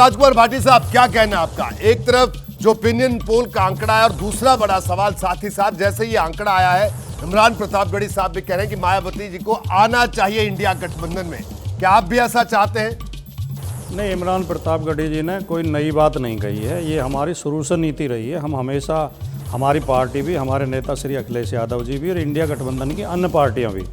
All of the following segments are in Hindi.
राजकुमार भाटी साहब, क्या कहना है आपका? एक तरफ जो ओपिनियन पोल का आंकड़ा है और दूसरा बड़ा सवाल साथ ही साथ जैसे ये आंकड़ा आया है, इमरान प्रतापगढ़ी साहब भी कह रहे हैं कि मायावती जी को आना चाहिए इंडिया गठबंधन में। क्या आप भी ऐसा चाहते हैं? नहीं, इमरान प्रतापगढ़ी जी ने कोई नई बात नहीं कही है। ये हमारी शुरू से नीति रही है। हम हमेशा, हमारी पार्टी भी, हमारे नेता श्री अखिलेश यादव जी भी और इंडिया गठबंधन की अन्य पार्टियां भी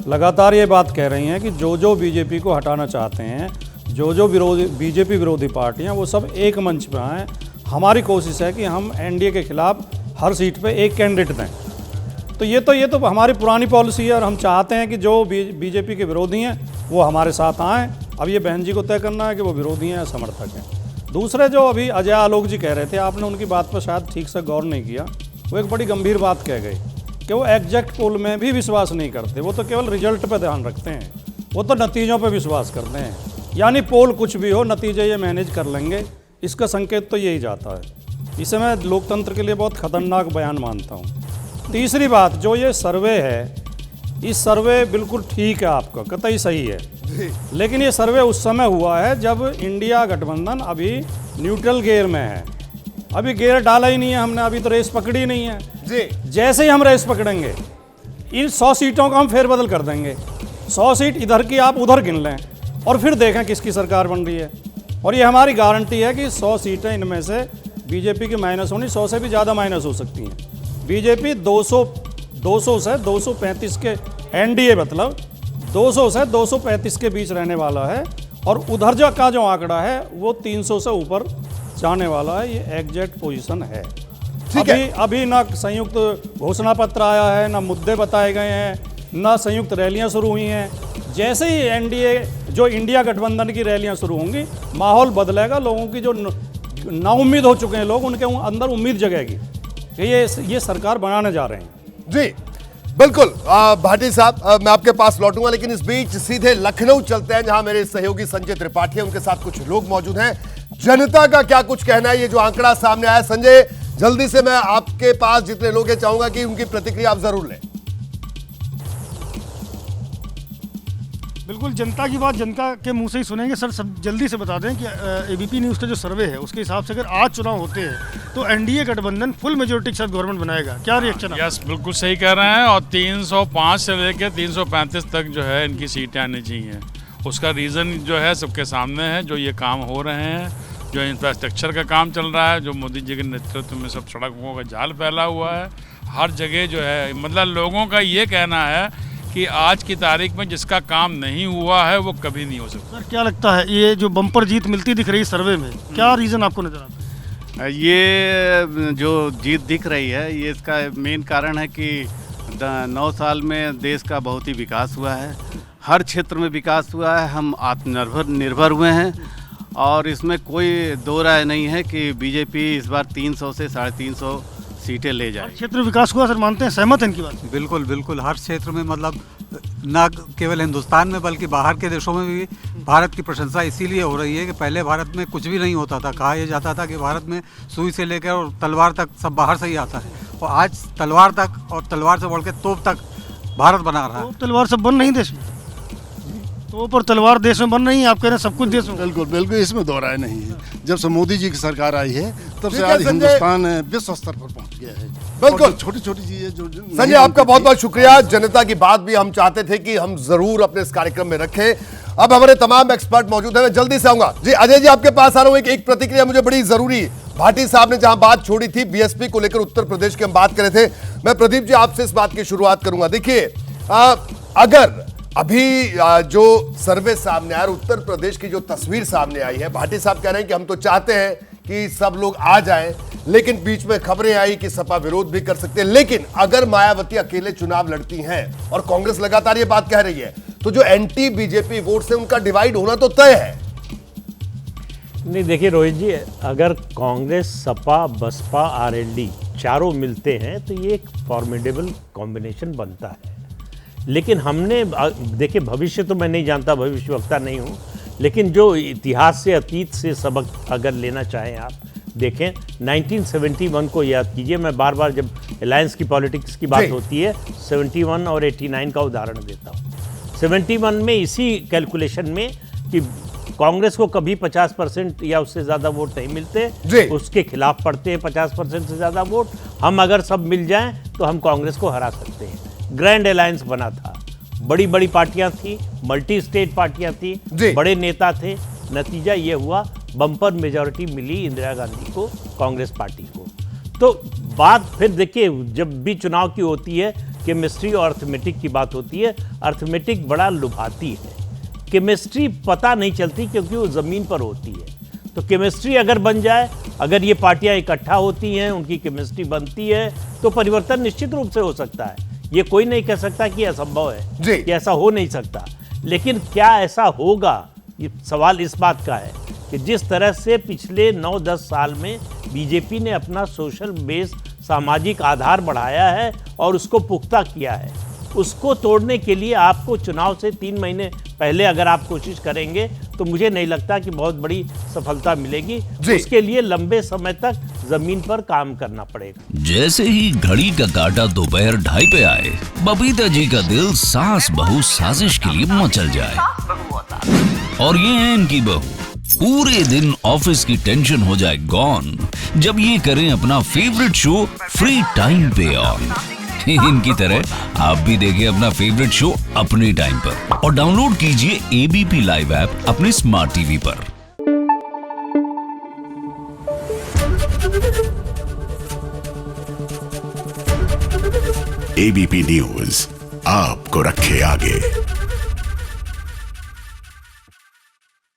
लगातार ये बात कह रही हैं कि जो बीजेपी को हटाना चाहते हैं, जो बीजेपी विरोधी पार्टियां, वो सब एक मंच पर आएँ। हमारी कोशिश है कि हम एनडीए के खिलाफ हर सीट पे एक कैंडिडेट दें। तो ये तो हमारी पुरानी पॉलिसी है और हम चाहते हैं कि जो बीजेपी के विरोधी हैं वो हमारे साथ आएँ। अब ये बहन जी को तय करना है कि वो विरोधी हैं या समर्थक हैं। दूसरे जो अभी अजय आलोक जी कह रहे थे, आपने उनकी बात पर शायद ठीक से गौर नहीं किया। वो एक बड़ी गंभीर बात कह गए कि वो एग्जैक्ट पोल में भी विश्वास नहीं करते। वो तो केवल रिजल्ट पे ध्यान रखते हैं, वो तो नतीजों पे विश्वास करते हैं। यानी पोल कुछ भी हो, नतीजे ये मैनेज कर लेंगे। इसका संकेत तो यही जाता है। इसे मैं लोकतंत्र के लिए बहुत खतरनाक बयान मानता हूँ। तीसरी बात, जो ये सर्वे है, इस सर्वे बिल्कुल ठीक है, आपका कतई सही है, लेकिन ये सर्वे उस समय हुआ है जब इंडिया गठबंधन अभी न्यूट्रल गियर में है। अभी गियर डाला ही नहीं है हमने, अभी तो रेस पकड़ी नहीं है जी। जैसे ही हम रेस पकड़ेंगे, इन 100 सीटों का हम फेरबदल कर देंगे। 100 सीट इधर की आप उधर गिन लें और फिर देखें किसकी सरकार बन रही है। और ये हमारी गारंटी है कि 100 सीटें इनमें से बीजेपी की माइनस होनी, 100 से भी ज़्यादा माइनस हो सकती हैं। बीजेपी 200 से 235 के, एनडीए मतलब 200 से 235 के बीच रहने वाला है। और उधर जो का जो आंकड़ा है वो 300 से ऊपर जाने वाला है। ये एग्जैक्ट पोजीशन है। अभी ना संयुक्त घोषणा पत्र आया है, ना मुद्दे बताए गए हैं, ना संयुक्त रैलियां शुरू हुई हैं। जैसे ही एनडीए जो इंडिया गठबंधन की रैलियां शुरू होंगी, माहौल बदलेगा। लोगों की जो नाउम्मीद हो चुके हैं लोग, उनके अंदर उम्मीद जगेगी कि ये सरकार बनाने जा रहे हैं। जी बिल्कुल। भाटी साहब, मैं आपके पास लौटूंगा, लेकिन इस बीच सीधे लखनऊ चलते हैं, जहां मेरे सहयोगी संजय त्रिपाठी हैं। उनके साथ कुछ लोग मौजूद हैं। जनता का क्या कुछ कहना है, ये जो आंकड़ा सामने आया। संजय, जल्दी से मैं आपके पास जितने लोग हैं चाहूंगा कि उनकी प्रतिक्रिया आप जरूर लें। बिल्कुल, जनता की बात जनता के मुंह से ही सुनेंगे। सर, सब जल्दी से बता दें कि एबीपी न्यूज़ का जो सर्वे है उसके हिसाब से अगर आज चुनाव होते हैं तो एनडीए गठबंधन फुल मेजोरिटी के साथ गवर्नमेंट बनाएगा। क्या रिएक्शन? यस, बिल्कुल सही कह रहे हैं। और 305 से लेकर 335 तक जो है इनकी सीटें आनी चाहिए। उसका रीज़न जो है सबके सामने है। जो ये काम हो रहे हैं, जो इंफ्रास्ट्रक्चर का काम चल रहा है, जो मोदी जी के नेतृत्व में सब सड़कों का जाल फैला हुआ है हर जगह, जो है मतलब लोगों का ये कहना है कि आज की तारीख में जिसका काम नहीं हुआ है वो कभी नहीं हो सकता। सर, क्या लगता है ये जो बम्पर जीत मिलती दिख रही सर्वे में, क्या रीज़न आपको नजर आता है? ये जो जीत दिख रही है, ये इसका मेन कारण है कि 9 साल में देश का बहुत ही विकास हुआ है। हर क्षेत्र में विकास हुआ है। हम आत्मनिर्भर हुए हैं और इसमें कोई दो राय नहीं है कि बीजेपी इस बार 300 से 350 सीटें ले जाए। क्षेत्र विकास हुआ, सर मानते हैं, सहमत हैं इनकी बात? बिल्कुल बिल्कुल, हर क्षेत्र में, मतलब न केवल हिंदुस्तान में बल्कि बाहर के देशों में भी भारत की प्रशंसा इसीलिए हो रही है कि पहले भारत में कुछ भी नहीं होता था। कहा यह जाता था कि भारत में सुई से लेकर और तलवार तक सब बाहर से ही आता है, और आज तलवार तक और तलवार से बढ़ के तोप तक भारत बना रहा है। तोप तलवार सब बन नहीं देश में, तो पर तलवार देश में बन रही है। आप कह रहे हैं सब कुछ देश में? बिल्कुल बिल्कुल, इसमें दो राय नहीं है। जब से मोदी जी की सरकार आई है तब से आज हिंदुस्तान विश्व स्तर पर पहुंच गया है। बिल्कुल, छोटी छोटी चीजें जो संजय, आपका बहुत बहुत शुक्रिया। जनता की बात भी हम चाहते थे कि हम जरूर अपने इस कार्यक्रम में रखें। अब हमारे तमाम एक्सपर्ट मौजूद हैं, मैं जल्दी से आऊंगा। जी अजय जी, आपके पास आ रहा हूं। एक प्रतिक्रिया मुझे बड़ी जरूरी। भाटी साहब ने जहां बात छोड़ी थी बीएसपी को लेकर, उत्तर प्रदेश की हम बात कर रहे थे। मैं प्रदीप जी आपसे इस बात की शुरुआत करूंगा। देखिए, अगर अभी जो सर्वे सामने आया, उत्तर प्रदेश की जो तस्वीर सामने आई है, भाटी साहब कह रहे हैं कि हम तो चाहते हैं कि सब लोग आ जाएं, लेकिन बीच में खबरें आई कि सपा विरोध भी कर सकते हैं। लेकिन अगर मायावती अकेले चुनाव लड़ती हैं और कांग्रेस लगातार ये बात कह रही है, तो जो एंटी बीजेपी वोट से उनका डिवाइड होना तो तय है। नहीं, देखिए रोहित जी, अगर कांग्रेस, सपा, बसपा, आरएलडी चारों मिलते हैं तो ये एक फॉर्मिडेबल कॉम्बिनेशन बनता है। लेकिन हमने देखिए, भविष्य तो मैं नहीं जानता, भविष्यवक्ता नहीं हूँ, लेकिन जो इतिहास से, अतीत से सबक अगर लेना चाहें आप, देखें 1971 को याद कीजिए। मैं बार बार जब अलायंस की पॉलिटिक्स की बात होती है 71 और 89 का उदाहरण देता हूँ। 71 में इसी कैलकुलेशन में कि कांग्रेस को कभी 50% या उससे ज्यादा वोट नहीं जी। मिलते, उसके खिलाफ पड़ते हैं 50% से ज्यादा वोट। हम अगर सब मिल जाएं तो हम कांग्रेस को हरा सकते हैं। ग्रैंड अलायंस बना था, बड़ी बड़ी पार्टियां थी, मल्टी स्टेट पार्टियां थी, जी। बड़े नेता थे। नतीजा ये हुआ, बम्पर मेजॉरिटी मिली इंदिरा गांधी को, कांग्रेस पार्टी को। तो बात फिर देखिए, जब भी चुनाव की होती है, केमिस्ट्री और अर्थमेटिक की बात होती है। अर्थमेटिक बड़ा लुभाती है, केमिस्ट्री पता नहीं चलती क्योंकि वो ज़मीन पर होती है। तो केमिस्ट्री अगर बन जाए, अगर ये पार्टियां इकट्ठा होती हैं, उनकी केमिस्ट्री बनती है, तो परिवर्तन निश्चित रूप से हो सकता है। ये कोई नहीं कह सकता कि असंभव जी। है, कि ऐसा हो नहीं सकता। लेकिन क्या ऐसा होगा, ये सवाल इस बात का है कि जिस तरह से पिछले 9-10 साल में बीजेपी ने अपना सोशल बेस, सामाजिक आधार बढ़ाया है और उसको पुख्ता किया है, उसको तोड़ने के लिए आपको चुनाव से 3 महीने पहले अगर आप कोशिश करेंगे तो मुझे नहीं लगता कि बहुत बड़ी सफलता मिलेगी। उसके लिए लंबे समय तक जमीन पर काम करना पड़ेगा। जैसे ही घड़ी का काटा दोपहर 2:30 पे आए, बबीता जी का दिल सास बहू साजिश के लिए मचल जाए। और ये है इनकी बहू, पूरे दिन ऑफिस की टेंशन हो जाए गॉन जब ये करें अपना फेवरेट शो फ्री टाइम पे ऑन। इनकी तरह आप भी देखें अपना फेवरेट शो अपने टाइम पर और डाउनलोड कीजिए एबीपी लाइव ऐप अपने स्मार्ट टीवी पर। एबीपी न्यूज आपको रखे आगे।